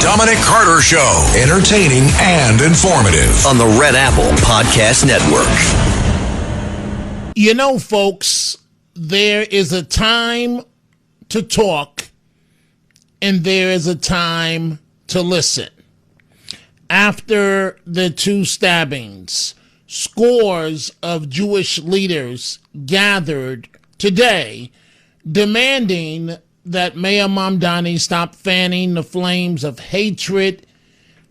Dominic Carter Show. Entertaining and informative. On the Red Apple Podcast Network. You know, folks, there is a time to talk and there is a time to listen. After the two stabbings, scores of Jewish leaders gathered today demanding that Mayor Mamdani stop fanning the flames of hatred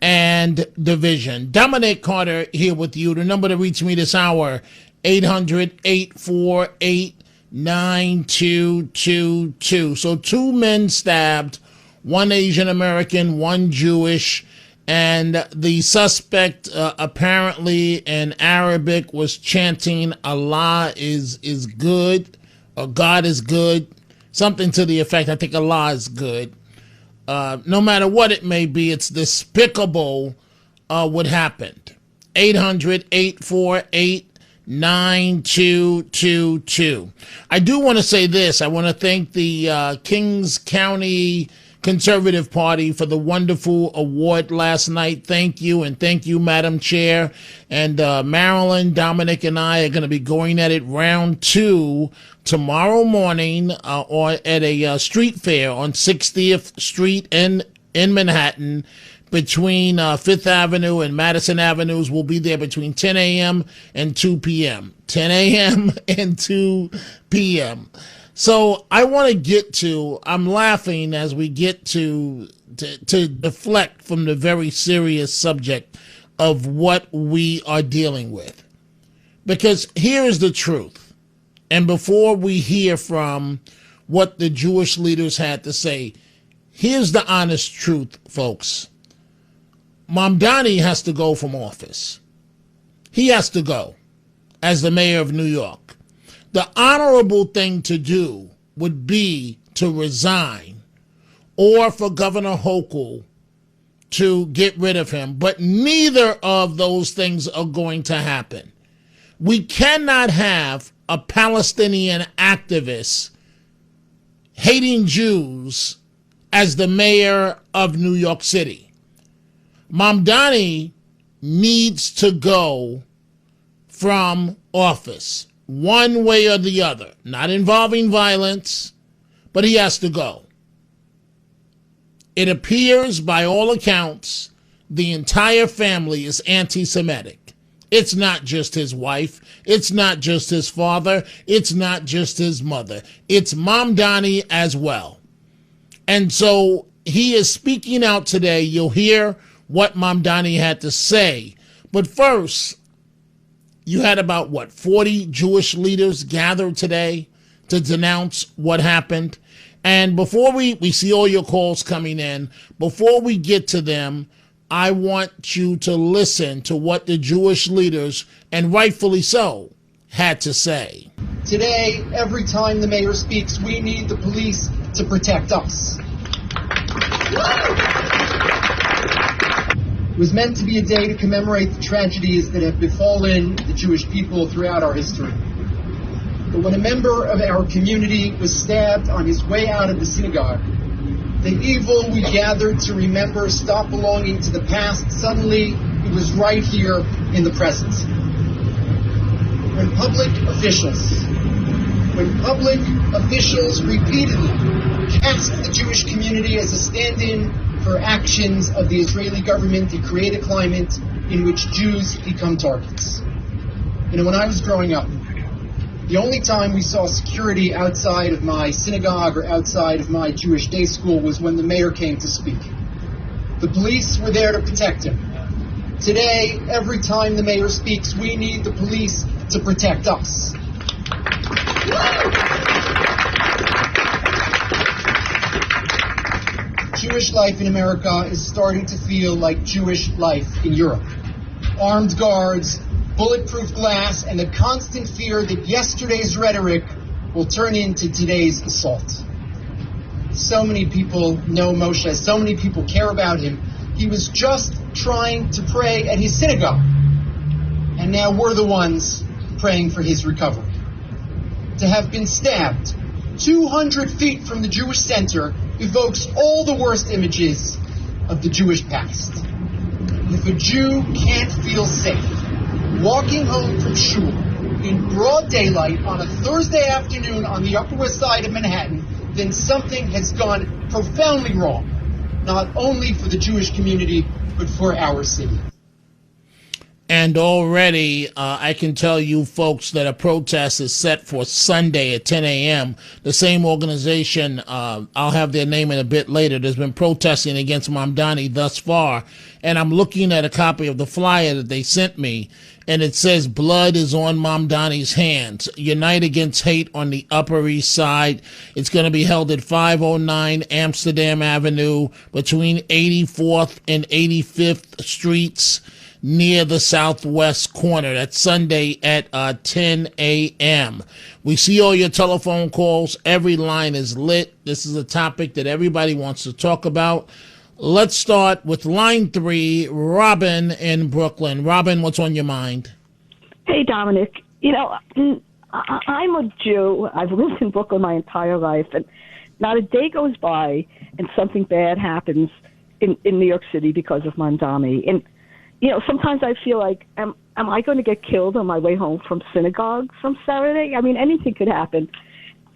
and division. Dominic Carter here with you. The number to reach me this hour, 800-848-9222. So two men stabbed, one Asian American, one Jewish, and the suspect apparently in Arabic was chanting Allah is good, or God is good, something to the effect, I think Allah is good. No matter what it may be, it's despicable what happened. 800-848-9222. I do want to say this. I want to thank the Kings County Conservative Party for the wonderful award last night. Thank you, and thank you, Madam Chair. And Marilyn, Dominic, and I are going to be going at it round 2 tomorrow morning or at a street fair on 60th Street in Manhattan between 5th Avenue and Madison Avenues. We'll be there between 10 a.m. and 2 p.m. 10 a.m. and 2 p.m. So I want to get to, I'm laughing as we get to deflect from the very serious subject of what we are dealing with. Because here is the truth. And before we hear from what the Jewish leaders had to say, here's the honest truth, folks. Mamdani has to go from office. He has to go as the mayor of New York. The honorable thing to do would be to resign or for Governor Hochul to get rid of him. But neither of those things are going to happen. We cannot have a Palestinian activist hating Jews as the mayor of New York City. Mamdani needs to go from office. One way or the other, not involving violence, but he has to go. It appears, by all accounts, the entire family is anti-Semitic. It's not just his wife. It's not just his father. It's not just his mother. It's Mamdani as well. And so he is speaking out today. You'll hear what Mamdani had to say. But first, you had about, 40 Jewish leaders gathered today to denounce what happened. And before we see all your calls coming in, before we get to them, I want you to listen to what the Jewish leaders, and rightfully so, had to say. Today, every time the mayor speaks, we need the police to protect us. It was meant to be a day to commemorate the tragedies that have befallen the Jewish people throughout our history. But when a member of our community was stabbed on his way out of the synagogue, the evil we gathered to remember stopped belonging to the past. Suddenly, it was right here in the present. When public officials repeatedly cast the Jewish community as a stand-in for actions of the Israeli government to create a climate in which Jews become targets. You know, when I was growing up, the only time we saw security outside of my synagogue or outside of my Jewish day school was when the mayor came to speak. The police were there to protect him. Today, every time the mayor speaks, we need the police to protect us. Jewish life in America is starting to feel like Jewish life in Europe. Armed guards, bulletproof glass, and the constant fear that yesterday's rhetoric will turn into today's assault. So many people know Moshe, so many people care about him. He was just trying to pray at his synagogue, and now we're the ones praying for his recovery. To have been stabbed 200 feet from the Jewish center evokes all the worst images of the Jewish past. If a Jew can't feel safe walking home from shul in broad daylight on a Thursday afternoon on the Upper West Side of Manhattan, then something has gone profoundly wrong, not only for the Jewish community, but for our city. And already, I can tell you folks that a protest is set for Sunday at 10 a.m. The same organization, I'll have their name in a bit later, there's been protesting against Mamdani thus far. And I'm looking at a copy of the flyer that they sent me, and it says, "Blood is on Mamdani's hands. Unite against hate on the Upper East Side." It's going to be held at 509 Amsterdam Avenue between 84th and 85th Streets, near the southwest corner. That's Sunday at 10 a.m. We see all your telephone calls. Every line is lit. This is a topic that everybody wants to talk about. Let's start with line 3, Robin in Brooklyn. Robin, what's on your mind? Hey, Dominic. I'm a Jew. I've lived in Brooklyn my entire life, and not a day goes by and something bad happens in New York City because of Mamdani. And sometimes I feel like, am I going to get killed on my way home from synagogue some Saturday? I mean, anything could happen.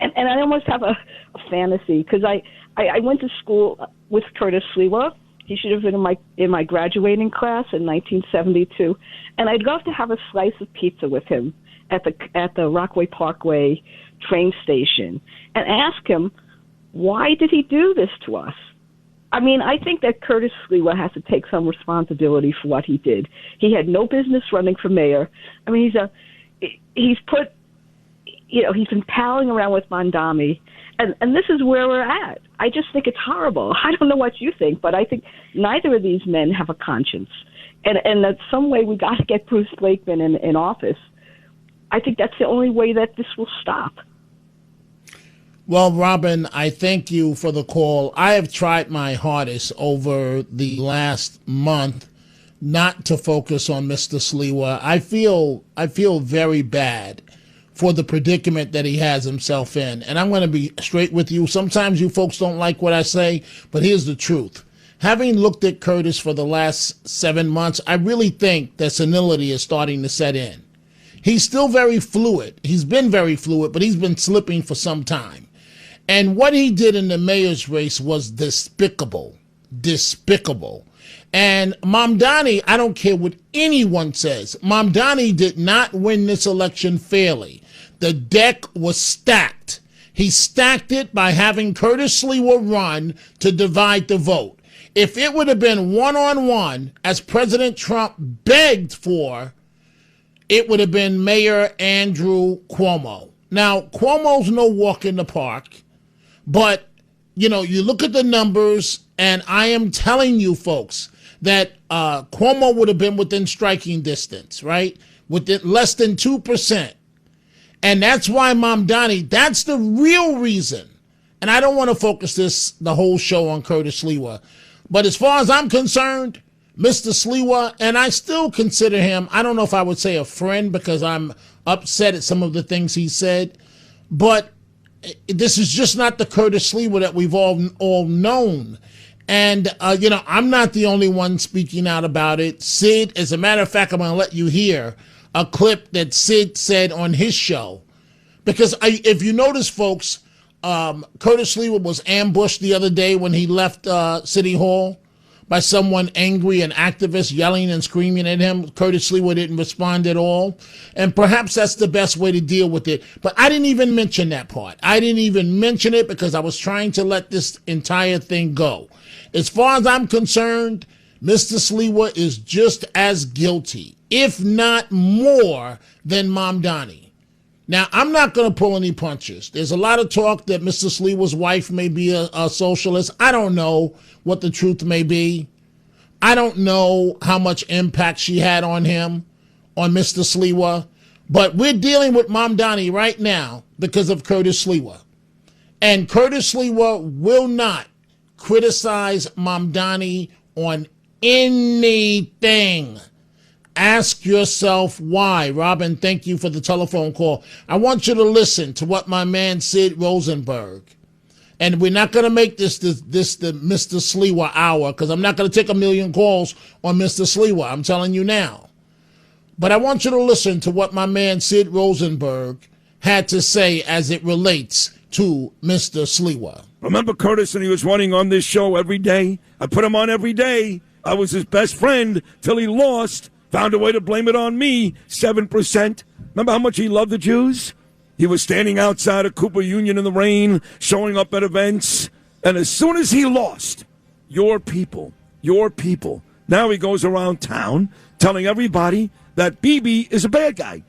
And I almost have a fantasy, because I went to school with Curtis Sliwa. He should have been in my graduating class in 1972. And I'd love to have a slice of pizza with him at the Rockaway Parkway train station and ask him, why did he do this to us? I mean, I think that Curtis Sliwa has to take some responsibility for what he did. He had no business running for mayor. I mean, he's been palling around with Mamdani, and this is where we're at. I just think it's horrible. I don't know what you think, but I think neither of these men have a conscience. And that some way we got to get Bruce Blakeman in office. I think that's the only way that this will stop. Well, Robin, I thank you for the call. I have tried my hardest over the last month not to focus on Mr. Sliwa. I feel very bad for the predicament that he has himself in. And I'm going to be straight with you. Sometimes you folks don't like what I say, but here's the truth. Having looked at Curtis for the last 7 months, I really think that senility is starting to set in. He's still very fluid. He's been very fluid, but he's been slipping for some time. And what he did in the mayor's race was despicable. Despicable. And Mamdani, I don't care what anyone says, Mamdani did not win this election fairly. The deck was stacked. He stacked it by having Curtis Sliwa run to divide the vote. If it would have been one-on-one, as President Trump begged for, it would have been Mayor Andrew Cuomo. Now, Cuomo's no walk in the park, but, you look at the numbers, and I am telling you folks that Cuomo would have been within striking distance, right? Within less than 2%. And that's why Mamdani, that's the real reason. And I don't want to focus the whole show on Curtis Sliwa. But as far as I'm concerned, Mr. Sliwa, and I still consider him, I don't know if I would say a friend because I'm upset at some of the things he said, but this is just not the Curtis Sliwa that we've all known. And, I'm not the only one speaking out about it. Sid, as a matter of fact, I'm going to let you hear a clip that Sid said on his show. Because if you notice, folks, Curtis Sliwa was ambushed the other day when he left City Hall by someone angry, an activist yelling and screaming at him. Curtis Sliwa didn't respond at all. And perhaps that's the best way to deal with it. But I didn't even mention that part. I didn't even mention it because I was trying to let this entire thing go. As far as I'm concerned, Mr. Sliwa is just as guilty, if not more, than Mamdani. Now, I'm not going to pull any punches. There's a lot of talk that Mr. Sliwa's wife may be a socialist. I don't know what the truth may be. I don't know how much impact she had on him, on Mr. Sliwa. But we're dealing with Mamdani right now because of Curtis Sliwa. And Curtis Sliwa will not criticize Mamdani on anything. Ask yourself why. Robin, thank you for the telephone call. I want you to listen to what my man Sid Rosenberg, And we're not going to make this the Mr. Sliwa hour, because I'm not going to take a million calls on Mr. Sliwa. I'm telling you now. But I want you to listen to what my man Sid Rosenberg had to say as it relates to Mr. Sliwa. Remember Curtis, and he was running on this show every day? I put him on every day. I was his best friend till he lost. Found a way to blame it on me. 7%. Remember how much he loved the Jews? He was standing outside of Cooper Union in the rain, showing up at events. And as soon as he lost, your people, now he goes around town telling everybody that Bibi is a bad guy.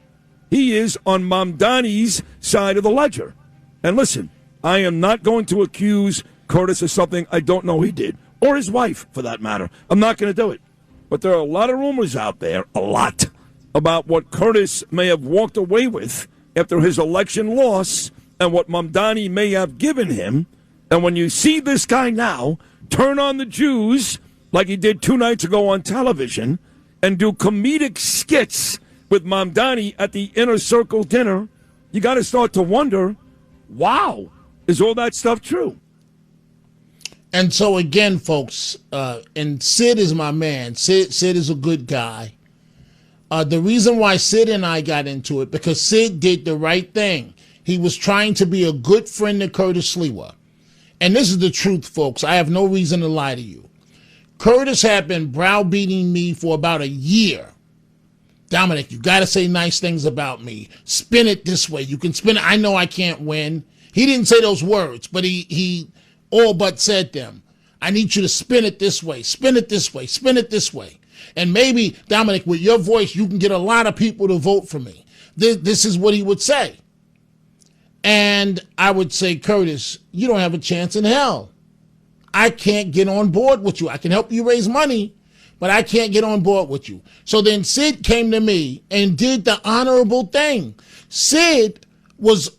He is on Mamdani's side of the ledger. And listen, I am not going to accuse Curtis of something I don't know he did, or his wife, for that matter. I'm not going to do it. But there are a lot of rumors out there, about what Curtis may have walked away with after his election loss and what Mamdani may have given him. And when you see this guy now turn on the Jews like he did 2 nights ago on television and do comedic skits with Mamdani at the Inner Circle dinner, you got to start to wonder, wow, is all that stuff true? And so again, folks, and Sid is my man. Sid is a good guy. The reason why Sid and I got into it, because Sid did the right thing. He was trying to be a good friend to Curtis Sliwa. And this is the truth, folks. I have no reason to lie to you. Curtis had been browbeating me for about a year. Dominic, you got to say nice things about me. Spin it this way. You can spin it. I know I can't win. He didn't say those words, but he all but said them. I need you to spin it this way. Spin it this way. Spin it this way. And maybe, Dominic, with your voice, you can get a lot of people to vote for me. This is what he would say. And I would say, Curtis, you don't have a chance in hell. I can't get on board with you. I can help you raise money, but I can't get on board with you. So then Sid came to me and did the honorable thing. Sid was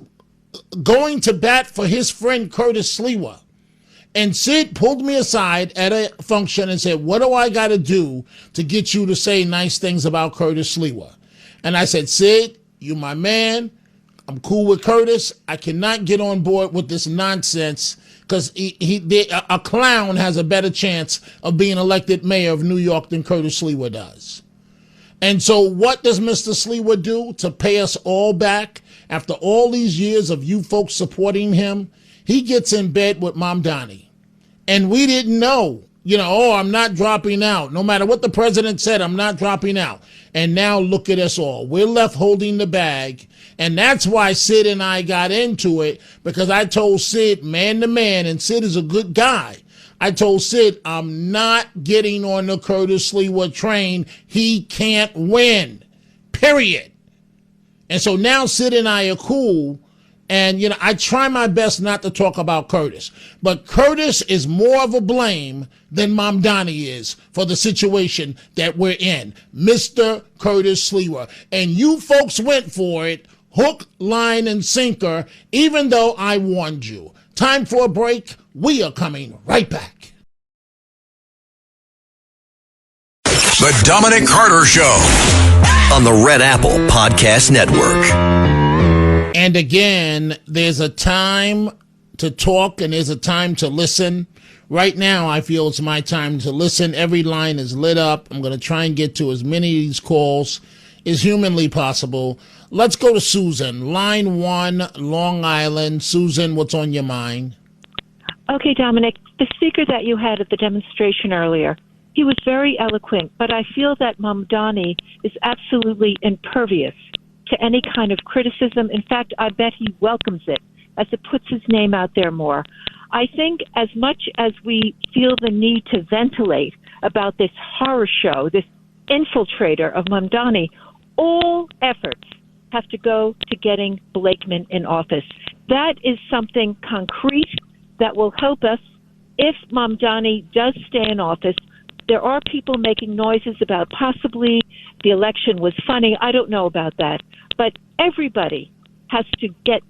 going to bat for his friend Curtis Sliwa. And Sid pulled me aside at a function and said, what do I got to do to get you to say nice things about Curtis Sliwa? And I said, Sid, you my man. I'm cool with Curtis. I cannot get on board with this nonsense because a clown has a better chance of being elected mayor of New York than Curtis Sliwa does. And so what does Mr. Sliwa do to pay us all back after all these years of you folks supporting him? He gets in bed with Mamdani. And we didn't know, I'm not dropping out. No matter what the president said, I'm not dropping out. And now look at us all. We're left holding the bag. And that's why Sid and I got into it, because I told Sid man to man, and Sid is a good guy. I told Sid, I'm not getting on the Curtis Sliwa train. He can't win, period. And so now Sid and I are cool. And, I try my best not to talk about Curtis. But Curtis is more of a blame than Mamdani is for the situation that we're in. Mr. Curtis Sliwa. And you folks went for it, hook, line, and sinker, even though I warned you. Time for a break. We are coming right back. The Dominic Carter Show on the Red Apple Podcast Network. And again, there's a time to talk and there's a time to listen. Right now, I feel it's my time to listen. Every line is lit up. I'm going to try and get to as many of these calls as humanly possible. Let's go to Susan. Line 1, Long Island. Susan, what's on your mind? Okay, Dominic, the speaker that you had at the demonstration earlier, he was very eloquent, but I feel that Mamdani is absolutely impervious to any kind of criticism. In fact, I bet he welcomes it as it puts his name out there more. I think as much as we feel the need to ventilate about this horror show, this infiltrator of Mamdani, all efforts have to go to getting Blakeman in office. That is something concrete that will help us if Mamdani does stay in office. There are people making noises about possibly the election was funny. I don't know about that. But everybody has to get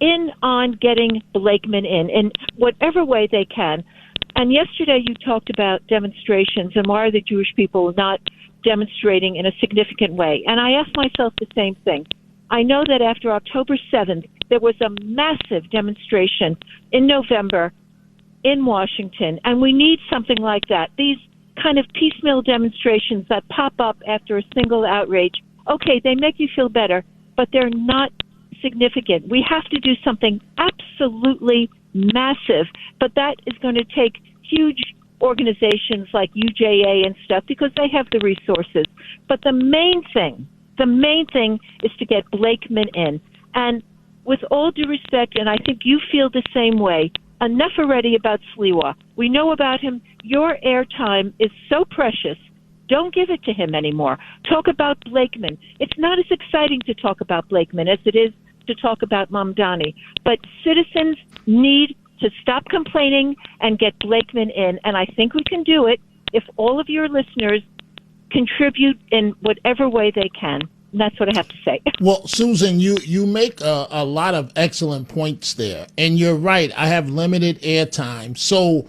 in on getting Blakeman in whatever way they can. And yesterday you talked about demonstrations and why are the Jewish people not demonstrating in a significant way. And I asked myself the same thing. I know that after October 7th, There was a massive demonstration in November in Washington, and we need something like that. These kind of piecemeal demonstrations that pop up after a single outrage, okay, they make you feel better, but they're not significant. We have to do something absolutely massive, but that is going to take huge organizations like UJA and stuff because they have the resources. But the main thing is to get Blakeman in. And with all due respect, and I think you feel the same way, enough already about Sliwa. We know about him. Your airtime is so precious. Don't give it to him anymore. Talk about Blakeman. It's not as exciting to talk about Blakeman as it is to talk about Mamdani. But citizens need to stop complaining and get Blakeman in. And I think we can do it if all of your listeners contribute in whatever way they can. And that's what I have to say. Well, Susan, you make a lot of excellent points there. And you're right. I have limited airtime. So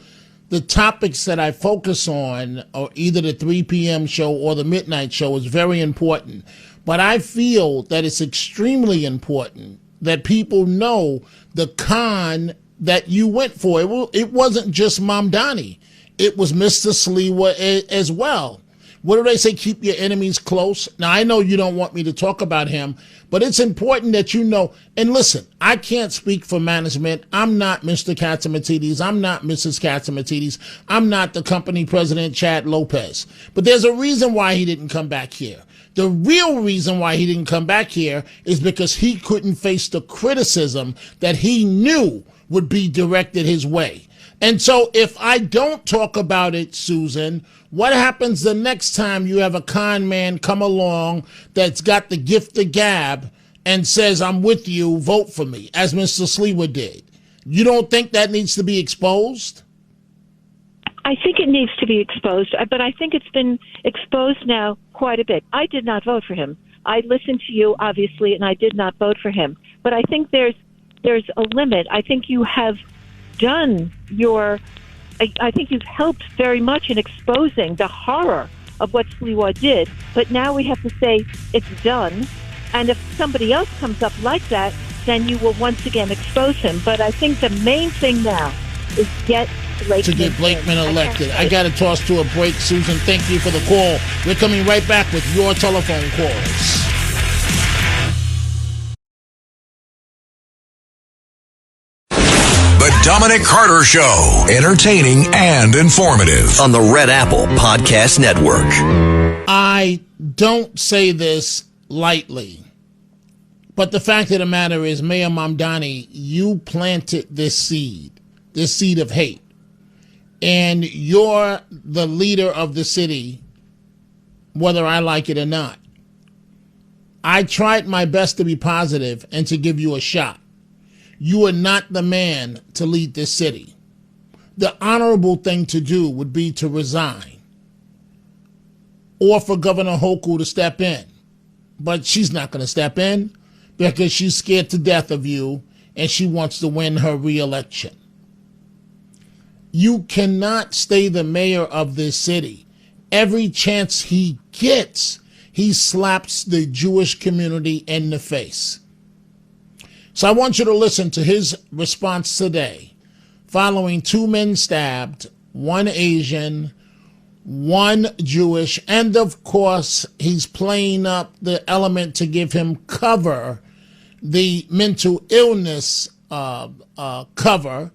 the topics that I focus on, or either the 3 p.m. show or the midnight show, is very important. But I feel that it's extremely important that people know the con that you went for. It wasn't just Mamdani. It was Mr. Sliwa as well. What do they say? Keep your enemies close. Now, I know you don't want me to talk about him, but it's important that you know. And listen, I can't speak for management. I'm not Mr. Katzimatidis. I'm not Mrs. Katzimatidis. I'm not the company president, Chad Lopez. But there's a reason why he didn't come back here. The real reason why he didn't come back here is because he couldn't face the criticism that he knew would be directed his way. And so if I don't talk about it, Susan, what happens the next time you have a con man come along that's got the gift of gab and says, I'm with you, vote for me, as Mr. Sliwa did? You don't think that needs to be exposed? I think it needs to be exposed, but I think it's been exposed now quite a bit. I did not vote for him. I listened to you, obviously, and I did not vote for him. But I think there's a limit. I think you have done I think you've helped very much in exposing the horror of what Sliwa did, but now we have to say it's done, and if somebody else comes up like that, then you will once again expose him. But I think the main thing now is get Blakeman elected. I got to toss to a break, Susan. Thank you for the call. We're coming right back with your telephone calls. The Dominic Carter Show. Entertaining and informative on the Red Apple Podcast Network. I don't say this lightly, but the fact of the matter is, Mayor Mamdani, you planted this seed of hate. And you're the leader of the city, whether I like it or not. I tried my best to be positive and to give you a shot. You are not the man to lead this city. The honorable thing to do would be to resign or for Governor Hochul to step in. But she's not going to step in because she's scared to death of you and she wants to win her reelection. You cannot stay the mayor of this city. Every chance he gets, he slaps the Jewish community in the face. So I want you to listen to his response today, following 2 men stabbed, 1 Asian, 1 Jewish, and of course, he's playing up the element to give him cover, the mental illness cover.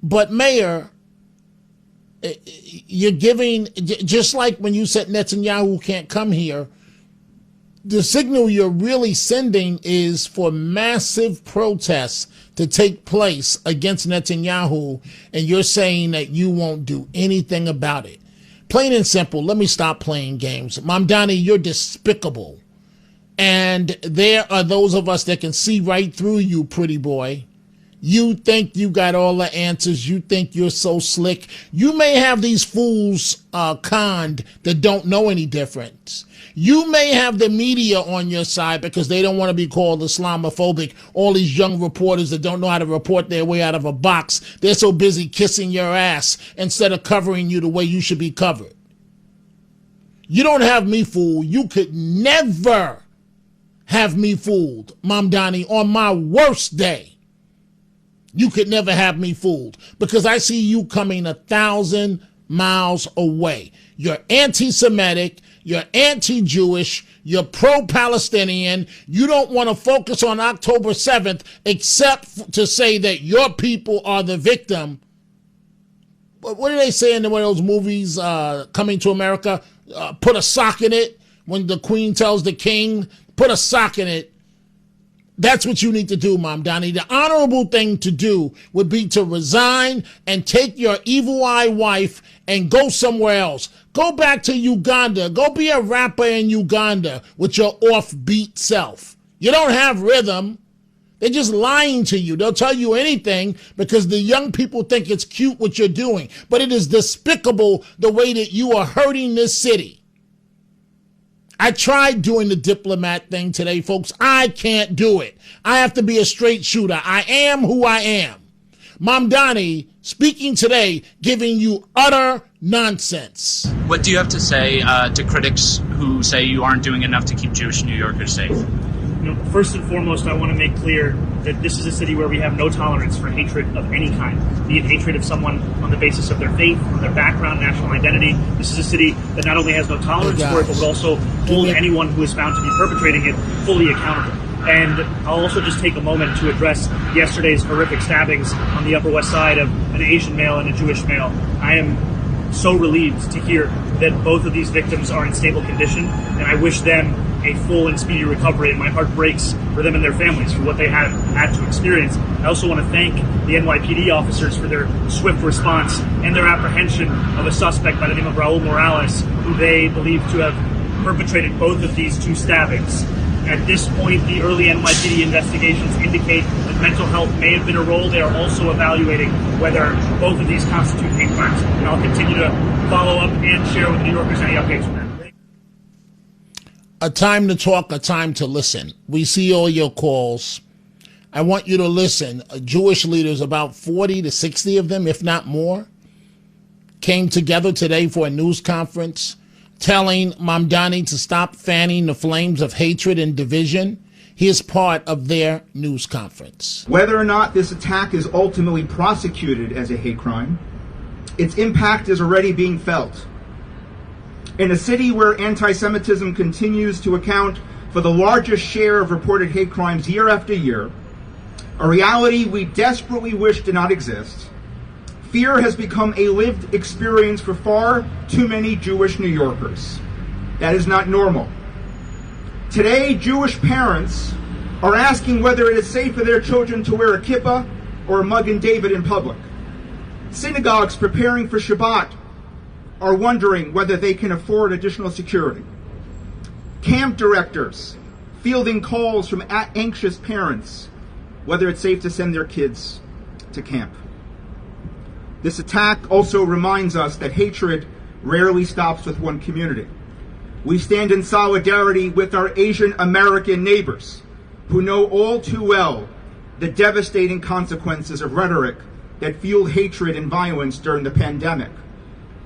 But Mayor, you're giving, just like when you said Netanyahu can't come here, the signal you're really sending is for massive protests to take place against Netanyahu, and you're saying that you won't do anything about it. Plain and simple, let me stop playing games. Mamdani, you're despicable. And there are those of us that can see right through you, pretty boy. You think you got all the answers. You think you're so slick. You may have these fools conned that don't know any difference. You may have the media on your side because they don't want to be called Islamophobic. All these young reporters that don't know how to report their way out of a box. They're so busy kissing your ass instead of covering you the way you should be covered. You don't have me fooled. You could never have me fooled, Mamdani, on my worst day. You could never have me fooled because I see you coming 1,000 miles away. You're anti-Semitic, you're anti-Jewish, you're pro-Palestinian. You don't want to focus on October 7th except to say that your people are the victim. But what do they say in one of those movies, Coming to America? Put a sock in it when the queen tells the king, put a sock in it. That's what you need to do, Mamdani. The honorable thing to do would be to resign and take your evil eye wife and go somewhere else. Go back to Uganda. Go be a rapper in Uganda with your offbeat self. You don't have rhythm. They're just lying to you. They'll tell you anything because the young people think it's cute what you're doing. But it is despicable the way that you are hurting this city. I tried doing the diplomat thing today, folks. I can't do it. I have to be a straight shooter. I am who I am. Mamdani speaking today, giving you utter nonsense. What do you have to say to critics who say you aren't doing enough to keep Jewish New Yorkers safe? First and foremost, I want to make clear that this is a city where we have no tolerance for hatred of any kind, be it hatred of someone on the basis of their faith, on their background, national identity. This is a city that not only has no tolerance for it, but would also hold anyone who is found to be perpetrating it fully accountable. And I'll also just take a moment to address yesterday's horrific stabbings on the Upper West Side of an Asian male and a Jewish male. I am so relieved to hear that both of these victims are in stable condition, and I wish them a full and speedy recovery, and my heart breaks for them and their families for what they have had to experience. I also want to thank the NYPD officers for their swift response and their apprehension of a suspect by the name of Raul Morales, who they believe to have perpetrated both of these two stabbings. At this point, the early NYPD investigations indicate that mental health may have been a role. They are also evaluating whether both of these constitute hate crimes. And I'll continue to follow up and share with New Yorkers any updates from that. A time to talk, a time to listen. We see all your calls. I want you to listen. Jewish leaders, about 40 to 60 of them, if not more, came together today for a news conference telling Mamdani to stop fanning the flames of hatred and division. He is part of their news conference. Whether or not this attack is ultimately prosecuted as a hate crime, its impact is already being felt. In a city where anti-Semitism continues to account for the largest share of reported hate crimes year after year, a reality we desperately wish did not exist, fear has become a lived experience for far too many Jewish New Yorkers. That is not normal. Today, Jewish parents are asking whether it is safe for their children to wear a kippah or a Magen David in public. Synagogues preparing for Shabbat are wondering whether they can afford additional security. Camp directors fielding calls from anxious parents whether it's safe to send their kids to camp. This attack also reminds us that hatred rarely stops with one community. We stand in solidarity with our Asian American neighbors who know all too well the devastating consequences of rhetoric that fueled hatred and violence during the pandemic.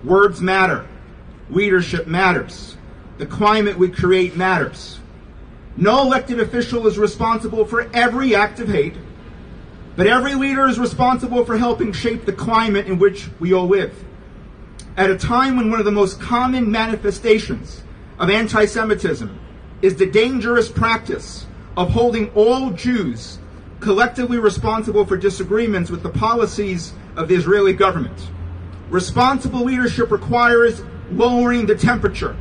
Words matter. Leadership matters. The climate we create matters. No elected official is responsible for every act of hate, but every leader is responsible for helping shape the climate in which we all live. At a time when one of the most common manifestations of anti-Semitism is the dangerous practice of holding all Jews collectively responsible for disagreements with the policies of the Israeli government. Responsible leadership requires lowering the temperature,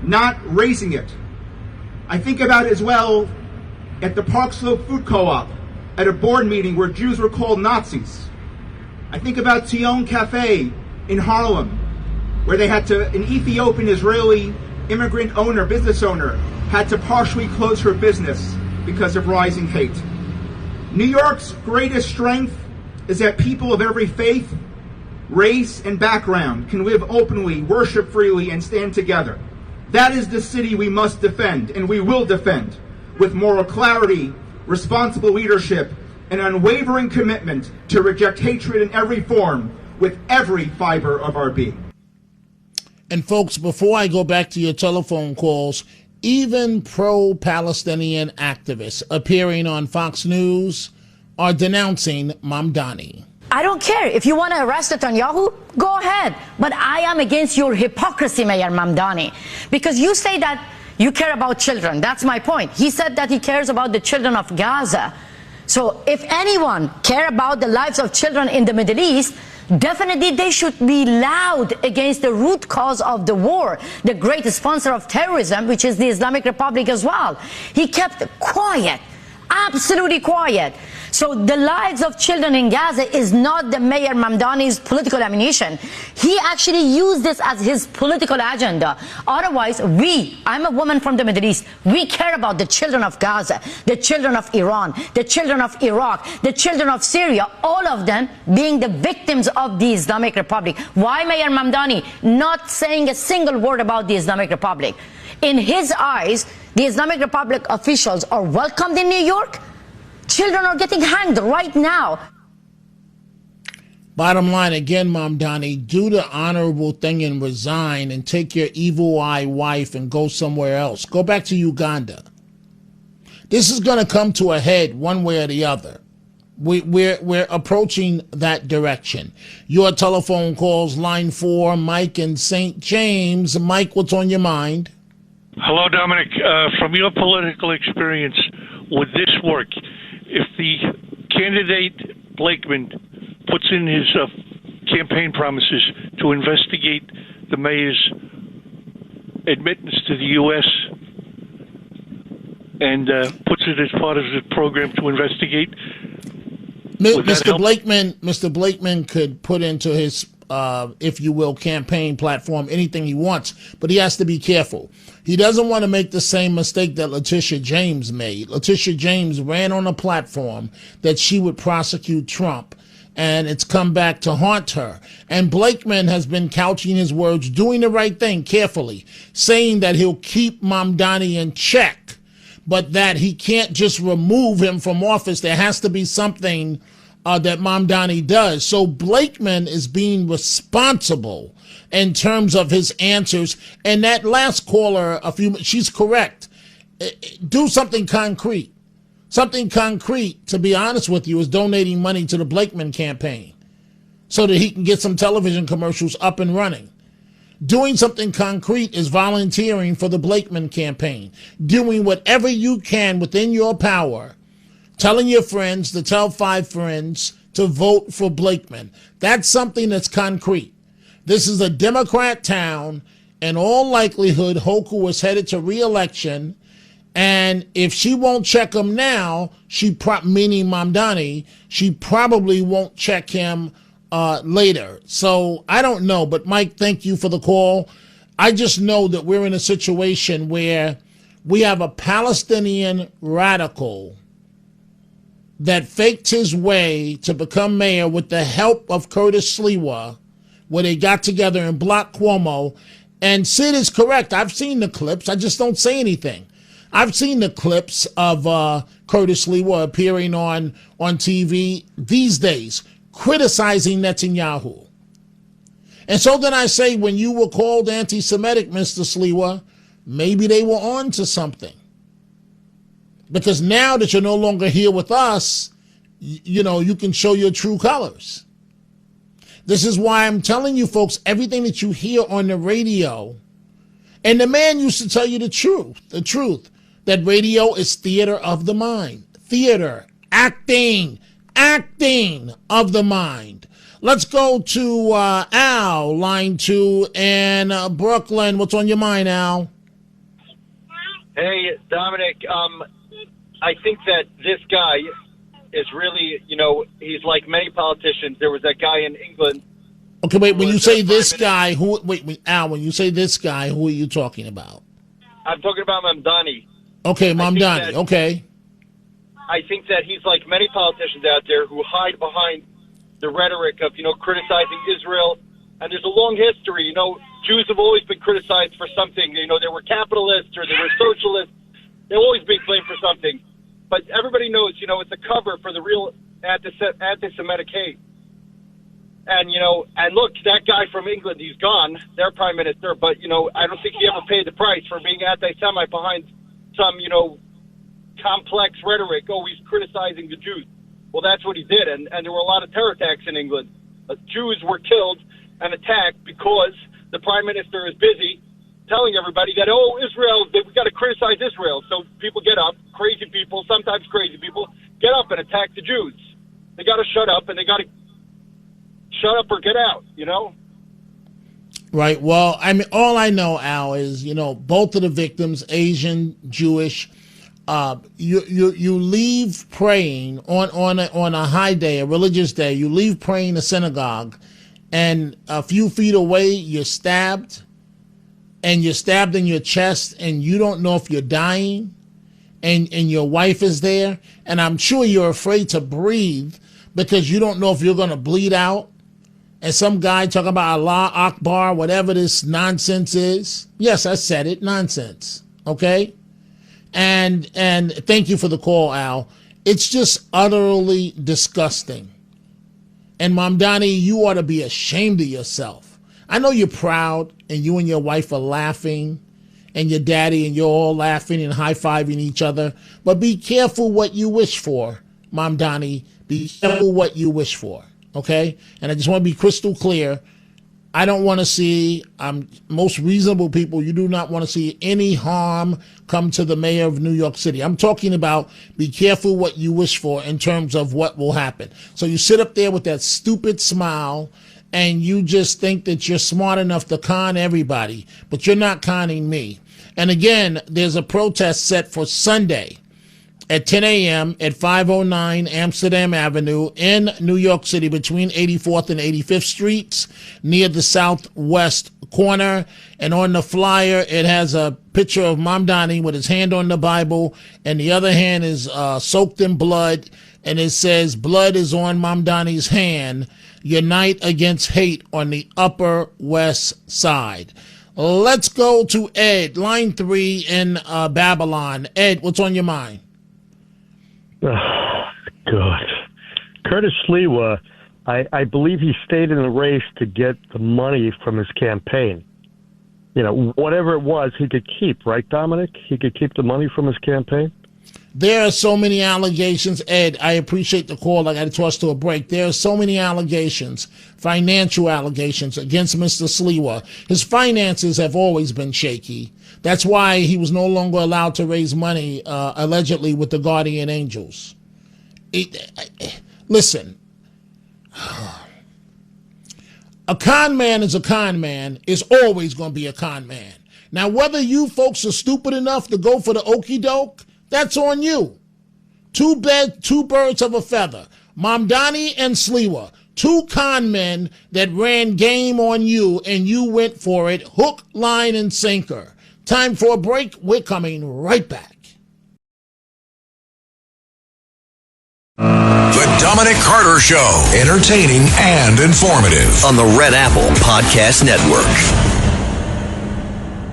not raising it. I think about it as well at the Park Slope Food Co-op, at a board meeting where Jews were called Nazis. I think about Tion Cafe in Harlem, where an Ethiopian Israeli immigrant owner, business owner, had to partially close her business because of rising hate. New York's greatest strength is that people of every faith, race, and background can live openly, worship freely, and stand together. That is the city we must defend, and we will defend, with moral clarity, responsible leadership, and unwavering commitment to reject hatred in every form with every fiber of our being. And folks, before I go back to your telephone calls, even pro-Palestinian activists appearing on Fox News are denouncing Mamdani. I don't care. If you want to arrest Netanyahu, go ahead. But I am against your hypocrisy, Mayor Mamdani. Because you say that you care about children. That's my point. He said that he cares about the children of Gaza. So if anyone care about the lives of children in the Middle East, definitely they should be loud against the root cause of the war, the great sponsor of terrorism, which is the Islamic Republic as well. He kept quiet, absolutely quiet. So the lives of children in Gaza is not the Mayor Mamdani's political ammunition. He actually used this as his political agenda. Otherwise, I'm a woman from the Middle East, we care about the children of Gaza, the children of Iran, the children of Iraq, the children of Syria, all of them being the victims of the Islamic Republic. Why Mayor Mamdani not saying a single word about the Islamic Republic? In his eyes, the Islamic Republic officials are welcomed in New York. Children are getting hanged right now. Bottom line, again, Mamdani, do the honorable thing and resign and take your evil eye wife and go somewhere else. Go back to Uganda. This is going to come to a head one way or the other. We're approaching that direction. Your telephone calls, line 4, Mike in St. James. Mike, what's on your mind? Hello, Dominic. From your political experience, would this work? If the candidate Blakeman puts in his campaign promises to investigate the mayor's admittance to the U.S. and puts it as part of his program to investigate, Mr. Blakeman could put into his, if you will, campaign platform anything he wants, but he has to be careful. He doesn't want to make the same mistake that Letitia James made. Letitia James ran on a platform that she would prosecute Trump, and it's come back to haunt her. And Blakeman has been couching his words, doing the right thing carefully, saying that he'll keep Mamdani in check, but that he can't just remove him from office. There has to be something that Mamdani does. So Blakeman is being responsible in terms of his answers. And that last caller, she's correct. Do something concrete. Something concrete, to be honest with you, is donating money to the Blakeman campaign so that he can get some television commercials up and running. Doing something concrete is volunteering for the Blakeman campaign. Doing whatever you can within your power, telling your friends to tell 5 friends to vote for Blakeman. That's something that's concrete. This is a Democrat town. In all likelihood, Hochul is headed to re-election. And if she won't check him now, meaning Mamdani, she probably won't check him later. So I don't know. But Mike, thank you for the call. I just know that we're in a situation where we have a Palestinian radical that faked his way to become mayor with the help of Curtis Sliwa, where they got together and blocked Cuomo. And Sid is correct. I've seen the clips. I just don't say anything. I've seen the clips of Curtis Sliwa appearing on TV these days, criticizing Netanyahu. And so then I say, when you were called anti-Semitic, Mr. Sliwa, maybe they were on to something. Because now that you're no longer here with us, you can show your true colors. This is why I'm telling you folks, everything that you hear on the radio, and the man used to tell you the truth, that radio is theater of the mind. Theater, acting of the mind. Let's go to Al, line 2 in Brooklyn. What's on your mind, Al? Hey, Dominic, I think that this guy is really, he's like many politicians. There was that guy in England. Okay, wait, when you say this guy, Al, when you say this guy, who are you talking about? I'm talking about Mamdani. Okay, Mamdani, okay. I think that he's like many politicians out there who hide behind the rhetoric of, criticizing Israel. And there's a long history, Jews have always been criticized for something. They were capitalists or they were socialists. They've always been blamed for something. But everybody knows, it's a cover for the real anti-Semitic hate. And, and look, that guy from England, he's gone, their prime minister, but, I don't think he ever paid the price for being anti-Semite behind some, complex rhetoric. Oh, he's criticizing the Jews. Well, that's what he did, and there were a lot of terror attacks in England. Jews were killed and attacked because the prime minister is busy telling everybody that, Israel, we got to criticize Israel. So people get up, crazy people, sometimes crazy people, get up and attack the Jews. They got to shut up, and they got to shut up or get out, Right. Well, I mean, all I know, Al, is, both of the victims, Asian, Jewish, you leave praying on a high day, a religious day, you leave praying a synagogue, and a few feet away, you're stabbed, and you're stabbed in your chest, and you don't know if you're dying, and your wife is there, and I'm sure you're afraid to breathe because you don't know if you're going to bleed out. And some guy talking about Allah Akbar, whatever this nonsense is. Yes, I said it, nonsense. Okay? And thank you for the call, Al. It's just utterly disgusting. And Mamdani, you ought to be ashamed of yourself. I know you're proud, and you and your wife are laughing, and your daddy and you're all laughing and high-fiving each other. But be careful what you wish for, Mamdani. Be careful what you wish for. Okay? And I just want to be crystal clear. I don't want to see, most reasonable people, you do not want to see any harm come to the mayor of New York City. I'm talking about be careful what you wish for in terms of what will happen. So you sit up there with that stupid smile and you just think that you're smart enough to con everybody, but you're not conning me. And again, there's a protest set for Sunday at 10 a.m. at 509 Amsterdam Avenue in New York City between 84th and 85th Streets near the southwest corner. And on the flyer, it has a picture of Mamdani with his hand on the Bible, and the other hand is soaked in blood. And it says, "Blood is on Mamdani's hand. Unite against hate on the Upper West Side." Let's go to Ed, line 3 in Babylon. Ed, what's on your mind? Oh, God. Curtis Sliwa, I believe he stayed in the race to get the money from his campaign. Whatever it was, he could keep, right, Dominic? He could keep the money from his campaign? There are so many allegations. Ed, I appreciate the call. I got to toss to a break. There are so many allegations, financial allegations against Mr. Sliwa. His finances have always been shaky. That's why he was no longer allowed to raise money, allegedly, with the guardian angels. Listen, a con man is a con man, is always going to be a con man. Now, whether you folks are stupid enough to go for the okie doke, that's on you. Two birds of a feather. Mamdani and Sliwa, two con men that ran game on you, and you went for it, hook, line, and sinker. Time for a break. We're coming right back. The Dominic Carter Show. Entertaining and informative on the Red Apple Podcast Network.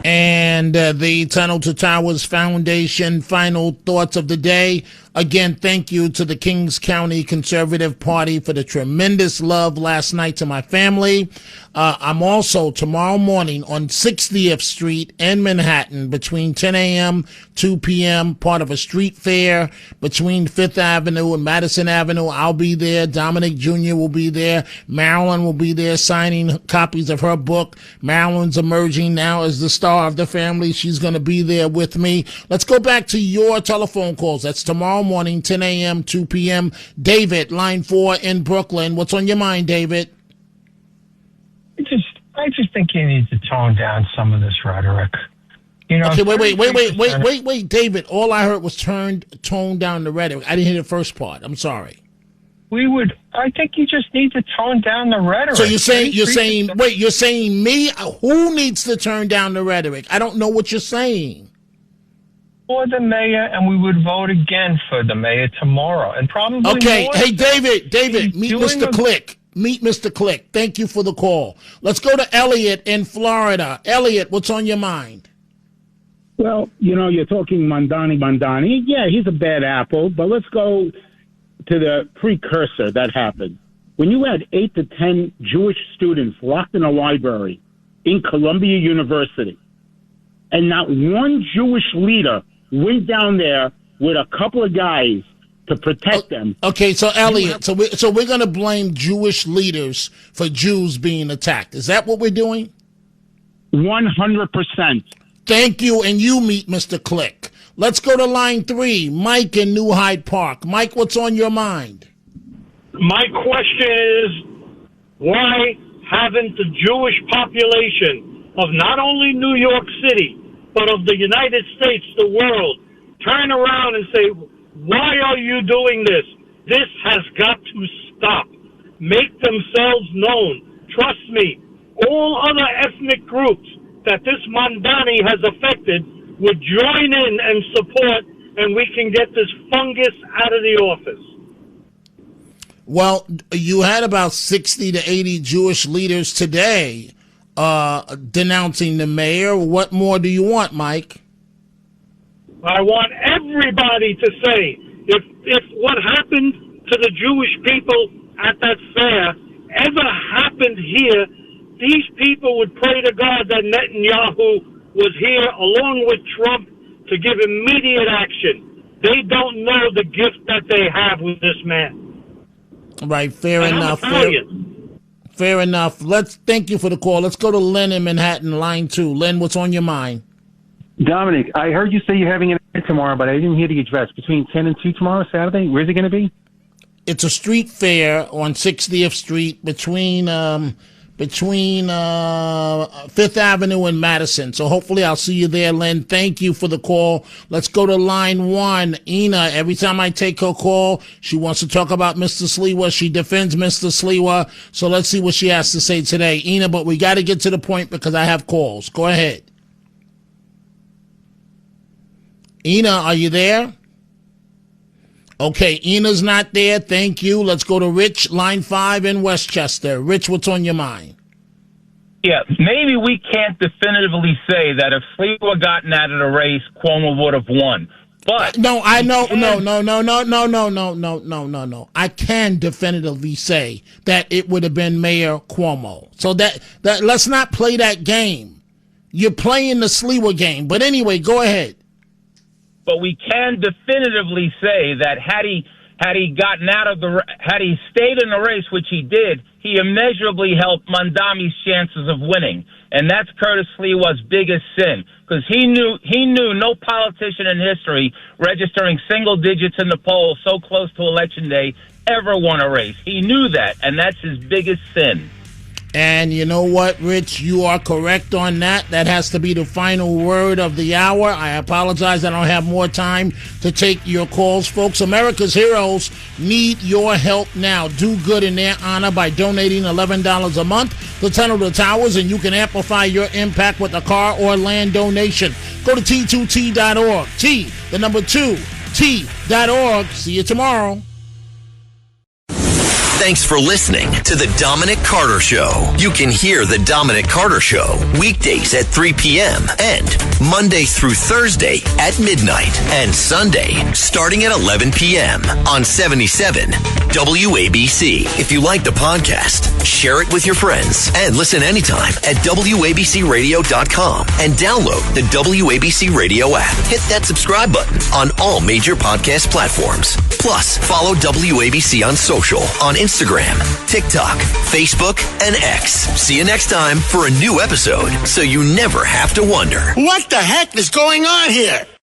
And the Tunnel to Towers Foundation final thoughts of the day. Again, thank you to the Kings County Conservative Party for the tremendous love last night to my family. I'm also tomorrow morning on 60th Street in Manhattan between 10 a.m. 2 p.m., part of a street fair between 5th Avenue and Madison Avenue. I'll be there. Dominic Jr. will be there. Marilyn will be there signing copies of her book. Marilyn's emerging now as the star of the family. She's going to be there with me. Let's go back to your telephone calls. That's tomorrow morning, 10 a.m., 2 p.m. David, line 4 in Brooklyn. What's on your mind, David? I just think you need to tone down some of this rhetoric. Okay, wait, David. All I heard was tone down the rhetoric. I didn't hear the first part. I'm sorry. I think you just need to tone down the rhetoric. So you're saying me? Who needs to turn down the rhetoric? I don't know what you're saying. For the mayor, and we would vote again for the mayor tomorrow, and probably. Okay, hey David, meet Mr. Click. Meet Mr. Click. Thank you for the call. Let's go to Elliot in Florida. Elliot, what's on your mind? Well, you're talking Mamdani. Yeah, he's a bad apple, but let's go to the precursor that happened. when you had 8 to 10 Jewish students locked in a library in Columbia University, and not one Jewish leader went down there with a couple of guys to protect them. Okay, so Elliot, so we're going to blame Jewish leaders for Jews being attacked. Is that what we're doing? 100%. Thank you, and you meet Mr. Click. Let's go to line 3, Mike in New Hyde Park. Mike, what's on your mind? My question is, why haven't the Jewish population of not only New York City, but of the United States, the world, turn around and say, why are you doing this? This has got to stop. Make themselves known. Trust me, all other ethnic groups that this Mamdani has affected would join in and support, and we can get this fungus out of the office. Well, you had about 60 to 80 Jewish leaders today denouncing the mayor. What more do you want, Mike? I want everybody to say, if what happened to the Jewish people at that fair ever happened here, these people would pray to God that Netanyahu was here along with Trump to give immediate action. They don't know the gift that they have with this man. Right, fair And enough. Fair enough. Thank you for the call. Let's go to Len in Manhattan, line 2. Len, what's on your mind? Dominic, I heard you say you're having an event tomorrow, but I didn't hear the address. Between 10 and 2 tomorrow, Saturday? Where's it going to be? It's a street fair on 60th Street between Fifth Avenue and Madison. So hopefully I'll see you there, Len. Thank you for the call. Let's go to line 1. Ina, every time I take her call, she wants to talk about Mr. Sliwa. She defends Mr. Sliwa. So let's see what she has to say today. Ina, but we got to get to the point because I have calls. Go ahead. Ina, are you there? Okay, Ina's not there. Thank you. Let's go to Rich, line 5 in Westchester. Rich, what's on your mind? Yeah, maybe we can't definitively say that if Sliwa gotten out of the race, Cuomo would have won. But no. I can definitively say that it would have been Mayor Cuomo. So that let's not play that game. You're playing the Sliwa game. But anyway, go ahead. But we can definitively say that had he stayed in the race, which he did, he immeasurably helped Mamdani's chances of winning. And that's Curtis Sliwa's biggest sin, because he knew no politician in history registering single digits in the polls so close to Election Day ever won a race. He knew that, and that's his biggest sin. And you know what, Rich? You are correct on that. That has to be the final word of the hour. I apologize. I don't have more time to take your calls, folks. America's heroes need your help now. Do good in their honor by donating $11 a month to Tunnel to Towers, and you can amplify your impact with a car or land donation. Go to T2T.org. T2T.org. See you tomorrow. Thanks for listening to The Dominic Carter Show. You can hear The Dominic Carter Show weekdays at 3 p.m. and Monday through Thursday at midnight and Sunday starting at 11 p.m. on 77 WABC. If you like the podcast, share it with your friends and listen anytime at WABCRadio.com and download the WABC Radio app. Hit that subscribe button on all major podcast platforms. Plus, follow WABC on social on Instagram, TikTok, Facebook, and X. See you next time for a new episode so you never have to wonder. What the heck is going on here?